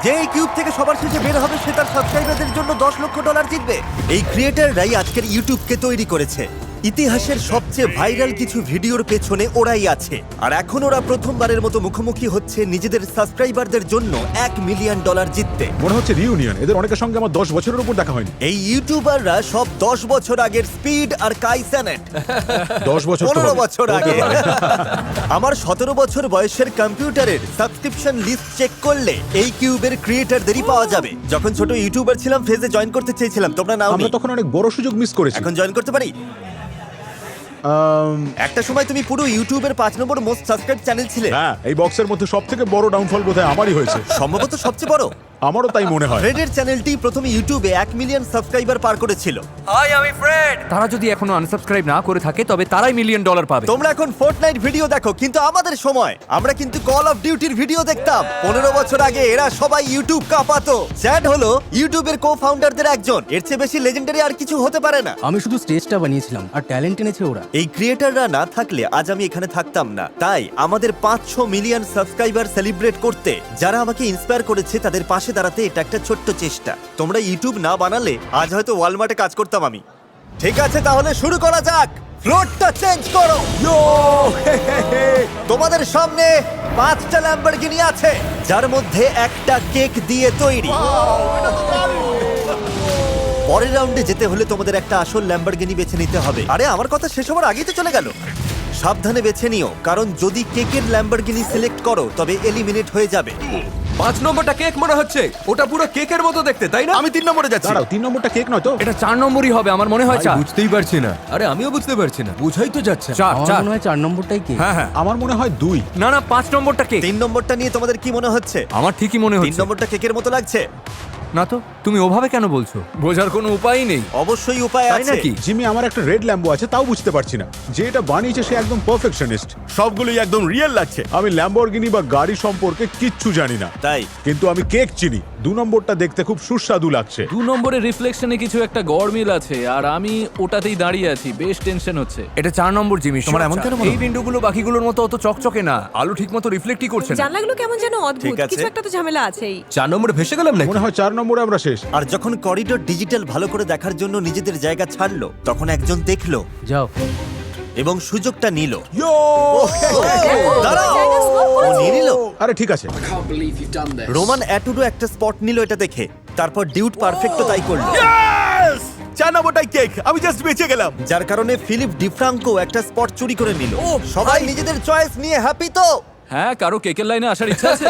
যে এই কিউব থেকে সবার শেষে বের হবে সে তার সাবস্ক্রাইবারদের জন্য $10 লক্ষ জিতবে। এই ক্রিয়েটাররাই আজকের ইউটিউবকে তৈরি করেছে। ইতিহাসের সবচেয়ে ভাইরাল কিছু ভিডিওর পেছনে ওরাই আছে, আর এখন ওরা প্রথমবারের মতো মুখোমুখি হচ্ছে নিজেদের সাবস্ক্রাইবারদের জন্য $1 মিলিয়ন জিততে। মনে হচ্ছে রিউনিয়ন। এদের অনেকের সঙ্গে আমার 10 বছরের উপর দেখা হয়নি। এই ইউটিউবাররা সব 10 বছর আগের স্পিড আর কাই সেনেট 10 বছর তো 15 হবে। বছর আগে। আমার 17 বছর বয়সের কম্পিউটারের সাবস্ক্রিপশন লিস্ট চেক করলে এই কিউবের ক্রিয়েটারদেরই পাওয়া যাবে। যখন ছোট ইউটিউবার ছিলাম ফেজে জয়েন করতে চেয়েছিলাম, তোমরা নাও। আমরা তখন অনেক বড় সুযোগ মিস করেছি। এখন জয়েন করতে পারি? একটা সময় তুমি পুরো ইউটিউবের 5 নম্বর মোস্ট সাবস্ক্রাইব চ্যানেল ছিলে। হ্যাঁ, এই বক্সের মধ্যে সবথেকে বড় ডাউনফল বোধহয় আমারই হয়েছে। সম্ভবত সবচেয়ে বড়। আমারও তাই মনে হয়। ফ্রেডের চ্যানেলটি প্রথমে ইউটিউবে 1 মিলিয়ন সাবস্ক্রাইবার পার করেছিল। হাই, আমি ফ্রেড। তারা যদি এখনো আনসাবস্ক্রাইব না করে থাকে তবে তারাই $1 মিলিয়ন পাবে। তোমরা এখন ফোর্টনাইট ভিডিও দেখো, কিন্তু আমাদের সময় আমরা কিন্তু কল অফ ডিউটির ভিডিও দেখতাম। 15 বছর আগে এরা সবাই ইউটিউব কাঁপাতো। চ্যাড হলো ইউটিউবের কো-ফাউন্ডারদের একজন। এর চেয়ে বেশি লেজেন্ডারি আর কিছু হতে পারে না। আমি শুধু স্টেজটা বানিয়েছিলাম আর ট্যালেন্ট এনেছে ওরা। এই ক্রিয়েটাররা না থাকলে আজ আমি এখানে থাকতাম না। তাই আমাদের 500 মিলিয়ন সাবস্ক্রাইবার সেলিব্রেট করতে যারা আমাকে ইন্সপায়ার করেছে তাদের পাশে দাঁড়াতে এটা একটা ছোট্ট চেষ্টা। তোমরা ইউটিউব না বানালে আজ হয়তো ওয়ালমার্টে কাজ করতাম আমি। ঠিক আছে, তাহলে শুরু করা যাক। ফ্লোরটা চেঞ্জ করো। তোমাদের সামনে 5টা ল্যাম্বরগিনি আছে, যার মধ্যে একটা কেক দিয়ে তৈরি। পরের রাউন্ডে যেতে হলে তোমাদের একটা আসল ল্যাম্বরগিনি বেছে নিতে হবে। আরে আমার কথা শেষ হওয়ার আগেই তো চলে গেল। সাবধানে বেছে নিও, কারণ যদি কেকের ল্যাম্বরগিনি সিলেক্ট করো তবে এলিমিনেট হয়ে যাবে। 5 নম্বরটা কেক মনে হচ্ছে। ওটা পুরো কেকের মতো দেখতে, তাই না? আমি 3 নম্বরে যাচ্ছি। দাঁড়াও, 3 নম্বরটা কেক নয় তো? এটা 4 নম্বরই হবে আমার মনে হয়। 4 বুঝতেই পারছি না। আরে আমিও বুঝতে পারছি না, বুঝাই তো যাচ্ছে না। 4 আমার 4 মনে হয় 4 নম্বরটাই কে। হ্যাঁ হ্যাঁ। আমার মনে হয় 2। না না, 5 নম্বরটা কেক। 3 নম্বরটা নিয়ে তোমাদের কি মনে হচ্ছে? আমার ঠিকই মনে 3 হচ্ছে। নম্বরটা কেকের মতো লাগছে? না তো, তুমি ওভাবে কেন বলছো? বোঝার কোনো উপায়ই নেই। অবশ্যই উপায় তাই আছে। নাকি? জিমি, আমার একটা রেড ল্যাম্বো আছে, তাও বুঝতে পারছি না। যে এটা বানিয়েছে সে একদম পারফেকশনিস্ট। সবগুলোই একদম রিয়েল লাগছে। আমি ল্যাম্বরগিনি বা গাড়ি সম্পর্কে কিচ্ছু জানি না, তাই কিন্তু আমি কেক চিনি। 2 নম্বরটা দেখতে খুব সুস্বাদু লাগছে। 2 নম্বরের রিফ্লেকশনে কিছু একটা গড়মিল আছে আর আমি ওটাতেই দাঁড়িয়ে আছি, বেশ টেনশন হচ্ছে। এটা 4 নম্বর জিমি। তোমার এমন কেন মনে হয়? এই উইন্ডোগুলো বাকিগুলোর মতো অত চকচকে না, আলো ঠিকমতো রিফ্লেক্টই করছে না। জানলাগুলো কেমন যেন অদ্ভুত, ঠিক আছে। কিছু একটা তো ঝামেলা আছেই। 4 নম্বরে ভেসে গেলাম নাকি? মনে হয় 4 নম্বরে আমরা শেষ। আর যখন করিডোর ডিজিটাল ভালো করে দেখার জন্য নিজেদের জায়গা ছাড়লো, তখন একজন দেখলো যাও। এবং সুযোগটা নিল। ইয়ো! দাঁড়াও, জায়গা swap ও করেছে। নিয়ে নিল। আরে ঠিক আছে। রোমান অ্যাটুডো একটা স্পট নিল এটা দেখে, তারপর ডিউট পারফেক্টও তাই করলো। 4 নম্বরটাই কেক, আমি জাস্ট বেঁচে গেলাম। যার কারণে ফিলিপ ডিফ্রাঙ্কো একটা স্পট চুরি করে নিল। সবাই নিজেদের চয়েস নিয়ে হ্যাপি তো? হ্যাঁ, কারো কেকের লাইনে আসার ইচ্ছা আছে?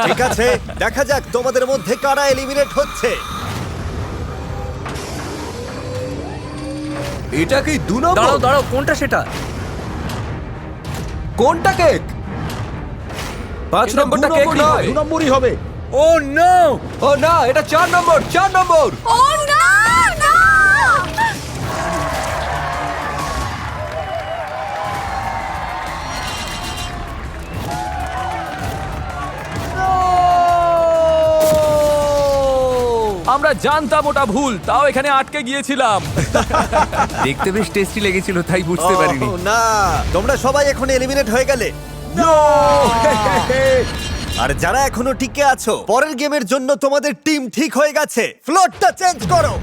ঠিক আছে, দেখা যাক তোমাদের মধ্যে কারা এলিমিনেট হচ্ছে। এটা কি 2 নম্বর? দাঁড়াও দাঁড়াও, কোনটা সেটা? কোনটা কেক? 5 এটা নম্বরটা 2 কেক নম্বরই নয়। 2 নম্বরই হবে। ও নো! ও না, এটা 4 নম্বর। 4 নম্বর। ও না না! আমরা জানতাম ওটা ভুল, তাও এখানে আটকে গিয়েছিলাম। দেখতে বেশ টেস্টি লেগেছিল, তাই বুঝতে পারিনি। ওহ, না, তোমরা সবাই এখন এলিমিনেট হয়ে গেলে। আর যারা এখনো টিকে আছো, পরের গেমের জন্য তোমাদের টিম ঠিক হয়ে গেছে। ফ্লোরটা চেঞ্জ করো।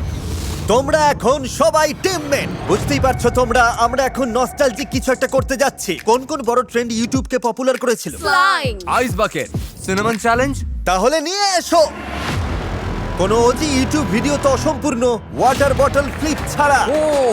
তোমরা এখন সবাই টিমমেট। বুঝতেই পারছো তোমরা, আমরা এখন নস্টালজিক কিছু একটা করতে যাচ্ছি। কোন কোন বড় ট্রেন্ড ইউটিউবকে পপুলার করেছিল? Flying. Ice bucket, cinnamon challenge. তাহলে নিয়ে এসো। কোনো ওজি ইউটিউব ভিডিও তো অসম্পূর্ণ ওয়াটার বটল ফ্লিপ ছাড়া।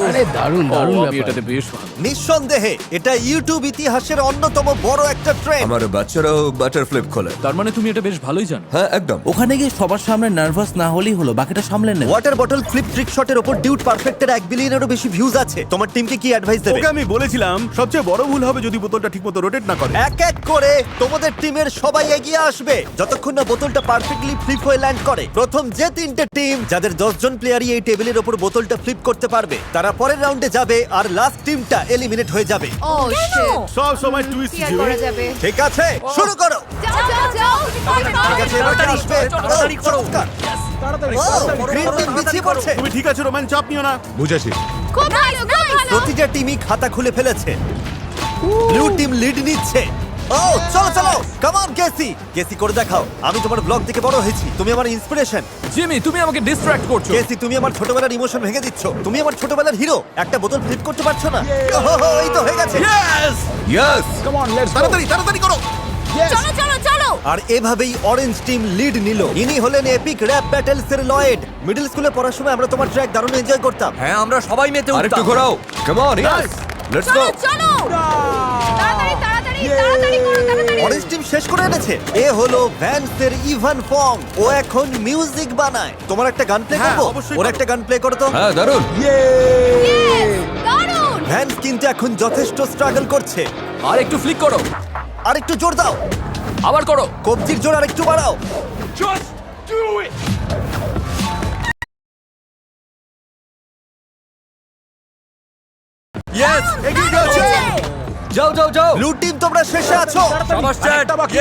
আরে দারুণ দারুণ আমি ব্যাপার। এটাতে বেশ ভালো। নিঃসন্দেহে এটা ইউটিউব ইতিহাসের অন্যতম বড় একটা ট্রেন্ড। আমার বাচ্চারাও বাটার ফ্লিপ খোলে। তার মানে তুমি এটা বেশ ভালোই জানো। হ্যাঁ, একদম। ওখানে গিয়ে সবার সামনে নার্ভাস না হলেই হলো, বাকিটা সামলে নেবে। ওয়াটার বটল ফ্লিপ ট্রিক শটের উপর ডিউট পারফেক্টের 1 বিলিয়নেরও বেশি ভিউজ আছে। তোমার টিমকে কি অ্যাডভাইস দেবে? ওকে আমি বলেছিলাম সবচেয়ে বড় ভুল হবে যদি বোতলটা ঠিকমতো রোটেট না করে। এক এক করে তোমাদের টিমের সবাই এগিয়ে আসবে যতক্ষণ না বোতলটা পারফেক্টলি ফ্লিপ হয়ে ল্যান্ড করে। প্রথম যে 3টে টিম যাদের 10 জন প্লেয়ারই এই টেবিলের উপর বোতলটা ফ্লিপ করতে পারবে, তারা পরের রাউন্ডে যাবে আর লাস্ট টিমটা এলিমিনেট হয়ে যাবে। ও শিট। সব সময় টুইস্ট কি আর করা যাবে? ঠিক আছে, শুরু করো। যাও যাও যাও। ঠিক আছে, এবার কে আসবে? চমৎকার। গ্রিন টিম পিছিয়ে পড়ছে। তুমি ঠিক আছো রোমান, চাপ নিও না। বুঝেছি। খুব ভালো, খুব ভালো। প্রতিটা টিমই খাতা খুলে ফেলেছে। ব্লু টিম লিড নিচ্ছে। ও চলো চলো কাম অন কেসি কেসি করে দেখাও আমি তোমার ব্লগ থেকে বড় হয়েছি তুমি আমার ইন্সপিরেশন জিমি তুমি আমাকে ডিস্ট্র্যাক্ট করছো। কেসি তুমি আমার ছোটবেলার ইমোশন ভেঙে দিচ্ছ তুমি আমার ছোটবেলার হিরো একটা বোতল ফ্লিপ করতে পারছো না ওহো, এই তো হয়ে গেছে yes come on let's go তাড়াতাড়ি তাড়াতাড়ি করো। চলো চলো চলো আর এভাবেই অরেঞ্জ টিম লিড নিল ইনি হলেন এপিক র্যাপ ব্যাটেলস এর লয়েড মিডল স্কুলে পড়ার সময় আমরা তোমার ট্র্যাক দারুণ এনজয় করতাম হ্যাঁ আমরা সবাই মেতে আরেকটু উঠতাম ঘোরাও come on yes let's go চলো চলো তাড়াতাড়ি তাড়াতাড়ি তাড়াতাড়ি করো তাড়াতাড়ি অরেঞ্জ টিম শেষ করে এনেছে এ হলো ভ্যান্সের ইভান ফং ও এখন মিউজিক বানায় তোমার একটা গান প্লে হ্যাঁ, করবো অবশ্যই ওর করো। একটা গান প্লে করো তো হ্যাঁ দারুন দারুণ ভ্যান্স কিন্তু এখন যথেষ্ট স্ট্রাগল করছে আর একটু ফ্লিক করো, আর একটু জোর দাও আবার করো। কবজির জোর আর একটু বাড়াও ইয়েস এগিয়ে যাচ্ছে যাও যাও যাও ব্লু টিম তোমরা শেষে আছো সবার একটা বাকি